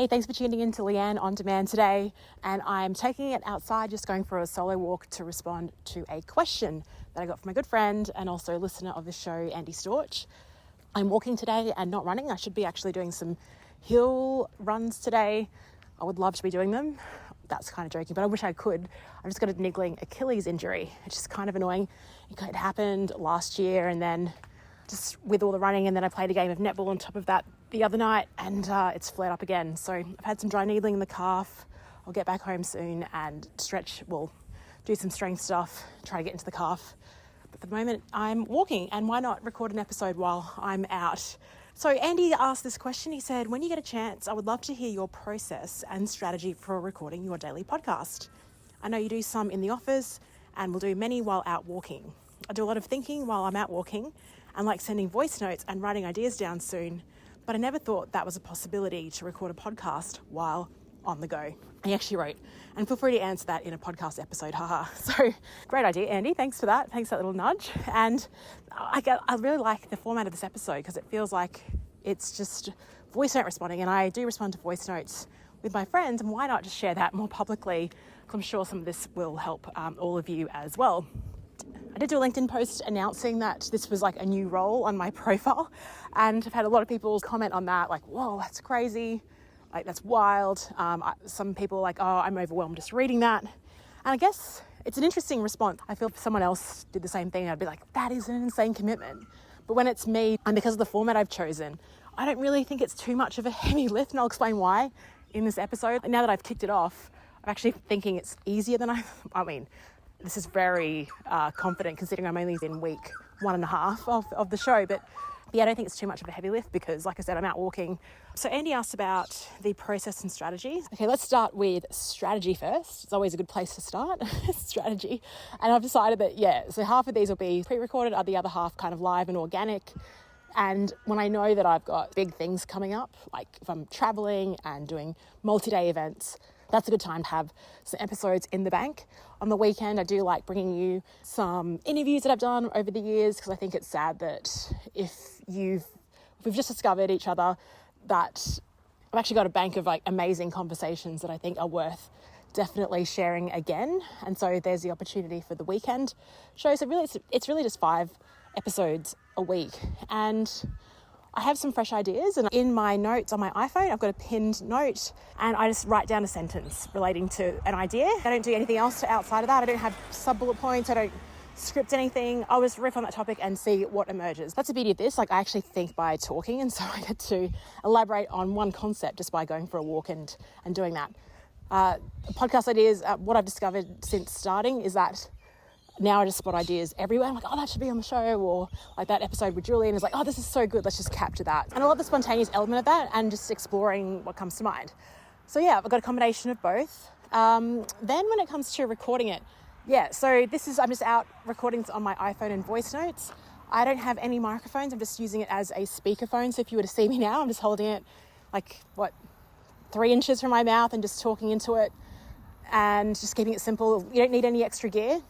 Hey, thanks for tuning in to Leanne On Demand today. And I'm taking it outside, just going for a solo walk to respond to a question that I got from a good friend and also listener of the show, Andy Storch. I'm walking today and not running. I should be actually doing some hill runs today. I would love to be doing them. That's kind of joking, but I wish I could. I've just got a niggling Achilles injury, which is kind of annoying. It happened last year, and then just with all the running, and then I played a game of netball on top of that the other night, and it's flared up again. So I've had some dry needling in the calf. I'll get back home soon and do some strength stuff, try to get into the calf. But for the moment, I'm walking, and why not record an episode while I'm out? So Andy asked this question. He said, when you get a chance, I would love to hear your process and strategy for recording your daily podcast. I know you do some in the office and will do many while out walking. I do a lot of thinking while I'm out walking and like sending voice notes and writing ideas down soon, but I never thought that was a possibility to record a podcast while on the go. He actually wrote, and feel free to answer that in a podcast episode, haha. So great idea, Andy. Thanks for that. Thanks for that little nudge. And I really like the format of this episode because it feels like it's just voice note responding, and I do respond to voice notes with my friends, and why not just share that more publicly? Because I'm sure some of this will help all of you as well. I did do a LinkedIn post announcing that this was like a new role on my profile, and I've had a lot of people comment on that, like, whoa, that's crazy, like that's wild. Some people are like, oh, I'm overwhelmed just reading that. And I guess it's an interesting response. I feel if someone else did the same thing, I'd be like, that is an insane commitment. But when it's me, and because of the format I've chosen, I don't really think it's too much of a heavy lift, and I'll explain why in this episode. And now that I've kicked it off, I'm actually thinking it's easier than I mean, this is very confident considering I'm only in week 1.5 of the show, but yeah, I don't think it's too much of a heavy lift because, like I said, I'm out walking. So Andy asked about the process and strategy. Okay, let's start with strategy first. It's always a good place to start, strategy. And I've decided that, so half of these will be pre-recorded, the other half kind of live and organic. And when I know that I've got big things coming up, like if I'm traveling and doing multi-day events, that's a good time to have some episodes in the bank. On the weekend, I do like bringing you some interviews that I've done over the years, because I think it's sad that if we've just discovered each other, that I've actually got a bank of like amazing conversations that I think are worth definitely sharing again. And so there's the opportunity for the weekend show. So really, it's really just 5 episodes a week. And I have some fresh ideas, and in my notes on my iPhone, I've got a pinned note, and I just write down a sentence relating to an idea. I don't do anything else outside of that. I don't have sub-bullet points. I don't script anything. I'll just riff on that topic and see what emerges. That's the beauty of this. Like, I actually think by talking, and so I get to elaborate on one concept just by going for a walk and doing that. Podcast ideas, what I've discovered since starting is that now I just spot ideas everywhere. I'm like, oh, that should be on the show. Or like that episode with Julian is like, oh, this is so good. Let's just capture that. And I love the spontaneous element of that and just exploring what comes to mind. So yeah, I've got a combination of both. Then when it comes to recording it, so I'm just out recording on my iPhone and voice notes. I don't have any microphones. I'm just using it as a speakerphone. So if you were to see me now, I'm just holding it like 3 inches from my mouth and just talking into it and just keeping it simple. You don't need any extra gear.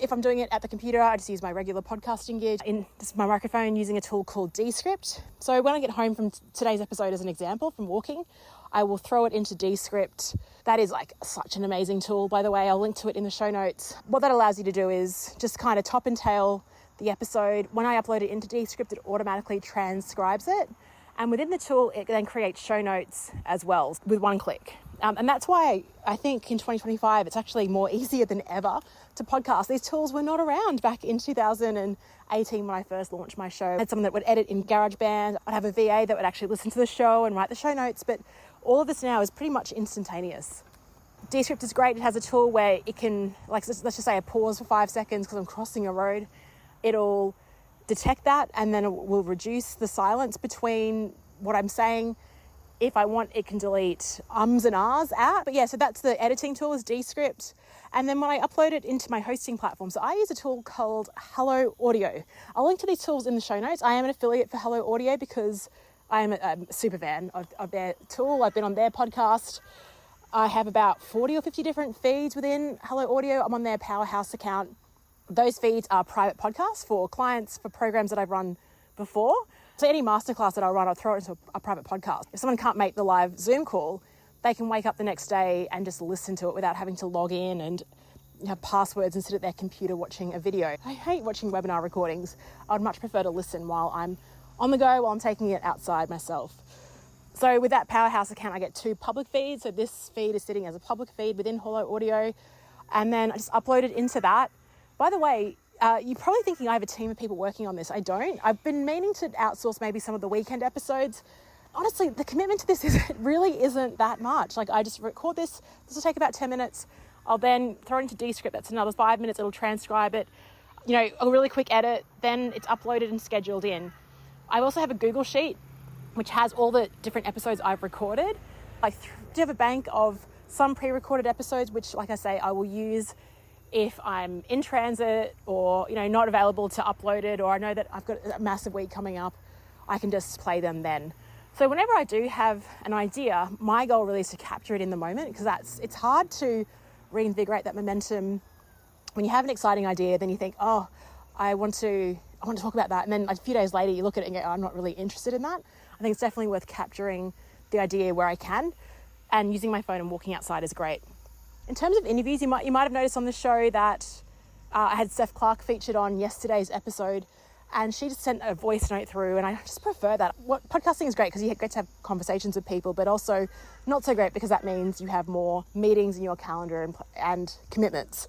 If I'm doing it at the computer, I just use my regular podcasting gear. This is my microphone using a tool called Descript. So when I get home from today's episode, as an example, from walking, I will throw it into Descript. That is like such an amazing tool, by the way. I'll link to it in the show notes. What that allows you to do is just kind of top and tail the episode. When I upload it into Descript, it automatically transcribes it. And within the tool, it then creates show notes as well with one click. And that's why I think in 2025, it's actually more easier than ever to podcast. These tools were not around back in 2018 when I first launched my show. I had someone that would edit in GarageBand. I'd have a VA that would actually listen to the show and write the show notes. But all of this now is pretty much instantaneous. Descript is great. It has a tool where it can, like, let's just say I pause for 5 seconds because I'm crossing a road. It'll detect that, and then it will reduce the silence between what I'm saying. If I want, it can delete ums and ahs out. But yeah, so that's the editing tool, is Descript. And then when I upload it into my hosting platform, so I use a tool called Hello Audio. I'll link to these tools in the show notes. I am an affiliate for Hello Audio because I am a super fan of their tool. I've been on their podcast. I have about 40 or 50 different feeds within Hello Audio. I'm on their Powerhouse account. Those feeds are private podcasts for clients, for programs that I've run before. So any masterclass that I run, I'll throw it into a private podcast. If someone can't make the live Zoom call, they can wake up the next day and just listen to it without having to log in and have passwords and sit at their computer watching a video. I hate watching webinar recordings. I would much prefer to listen while I'm on the go, while I'm taking it outside myself. So with that Powerhouse account, I get 2 public feeds. So this feed is sitting as a public feed within Hello Audio. And then I just upload it into that. By the way, you're probably thinking I have a team of people working on this. I don't. I've been meaning to outsource maybe some of the weekend episodes. Honestly, the commitment to this really isn't that much. Like, I just record this. This will take about 10 minutes. I'll then throw it into Descript. That's another 5 minutes. It'll transcribe it. A really quick edit. Then it's uploaded and scheduled in. I also have a Google Sheet, which has all the different episodes I've recorded. I do have a bank of some pre-recorded episodes, which, like I say, I will use if I'm in transit or, not available to upload it, or I know that I've got a massive week coming up, I can just play them then. So whenever I do have an idea, my goal really is to capture it in the moment, because it's hard to reinvigorate that momentum. When you have an exciting idea, then you think, oh, I want to talk about that. And then a few days later, you look at it and go, oh, I'm not really interested in that. I think it's definitely worth capturing the idea where I can, and using my phone and walking outside is great. In terms of interviews, you might have noticed on the show that I had Steph Clark featured on yesterday's episode, and she just sent a voice note through, and I just prefer that. Podcasting is great because you get to have conversations with people, but also not so great because that means you have more meetings in your calendar and commitments.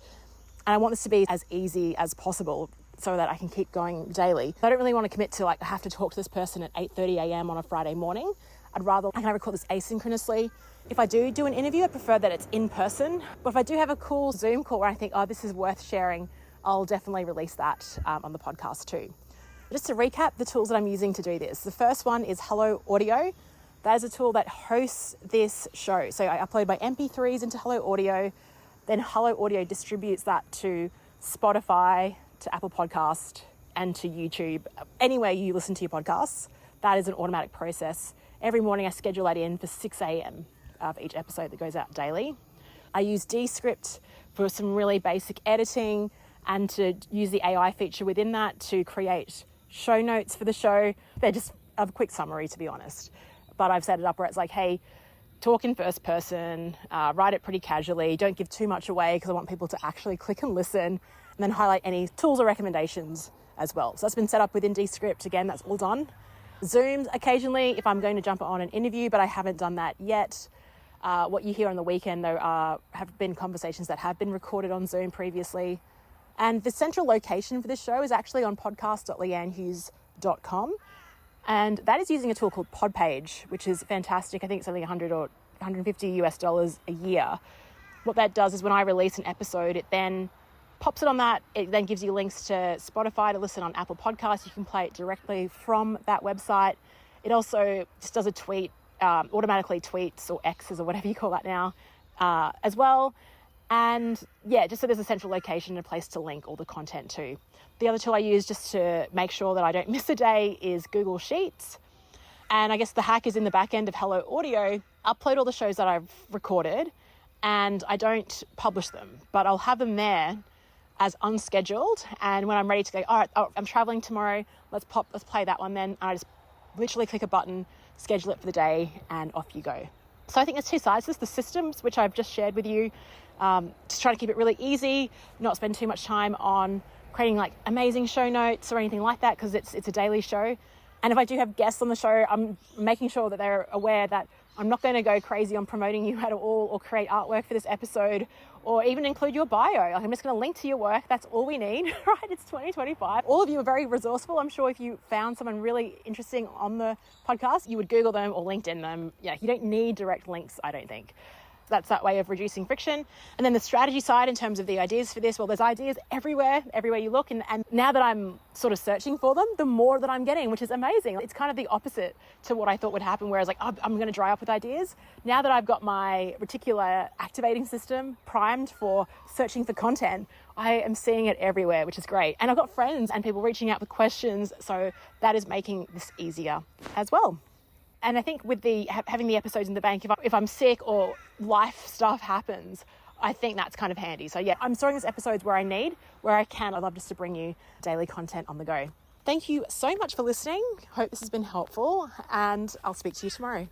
And I want this to be as easy as possible so that I can keep going daily. I don't really want to commit to I have to talk to this person at 8:30 a.m. on a Friday morning. I'd rather I can record this asynchronously. If I do an interview, I prefer that it's in person. But if I do have a cool Zoom call where I think, oh, this is worth sharing, I'll definitely release that on the podcast too. Just to recap the tools that I'm using to do this. The first one is Hello Audio. That is a tool that hosts this show. So I upload my MP3s into Hello Audio. Then Hello Audio distributes that to Spotify, to Apple Podcast, and to YouTube. Anywhere you listen to your podcasts, that is an automatic process. Every morning I schedule that in for 6 a.m. of each episode that goes out daily. I use Descript for some really basic editing and to use the AI feature within that to create show notes for the show. They're just a quick summary, to be honest. But I've set it up where it's like, hey, talk in first person, write it pretty casually, don't give too much away because I want people to actually click and listen, and then highlight any tools or recommendations as well. So that's been set up within Descript. Again, that's all done. Zooms occasionally if I'm going to jump on an interview, but I haven't done that yet. What you hear on the weekend, though, have been conversations that have been recorded on Zoom previously. And the central location for this show is actually on podcast.leannehughes.com. And that is using a tool called Podpage, which is fantastic. I think it's only $100 or $150 a year. What that does is when I release an episode, it then pops it on that. It then gives you links to Spotify to listen on Apple Podcasts. You can play it directly from that website. It also just does a tweet, automatically tweets or X's or whatever you call that now, as well. And yeah, just so there's a central location and a place to link all the content to. The other tool I use just to make sure that I don't miss a day is Google Sheets. And I guess the hack is in the back end of Hello Audio, upload all the shows that I've recorded, and I don't publish them, but I'll have them there as unscheduled. And when I'm ready to go, all right, I'm traveling tomorrow, let's play that one then. And I just literally click a button, schedule it for the day, and off you go. So I think there's two sides to this. The systems, which I've just shared with you, just try to keep it really easy, not spend too much time on creating like amazing show notes or anything like that, because it's a daily show. And if I do have guests on the show, I'm making sure that they're aware that I'm not going to go crazy on promoting you at all or create artwork for this episode or even include your bio. Like, I'm just going to link to your work. That's all we need, right? It's 2025. All of you are very resourceful. I'm sure if you found someone really interesting on the podcast, you would Google them or LinkedIn them. Yeah, you don't need direct links, I don't think. That's that way of reducing friction. And then the strategy side in terms of the ideas for this, well, there's ideas everywhere you look. And now that I'm sort of searching for them, the more that I'm getting, which is amazing. It's kind of the opposite to what I thought would happen, where I was like, oh, I'm going to dry up with ideas. Now that I've got my reticular activating system primed for searching for content, I am seeing it everywhere, which is great. And I've got friends and people reaching out with questions. So that is making this easier as well. And I think with having the episodes in the bank, if I'm sick or life stuff happens, I think that's kind of handy. So yeah, I'm storing these episodes where I can. I'd love just to bring you daily content on the go. Thank you so much for listening. Hope this has been helpful, and I'll speak to you tomorrow.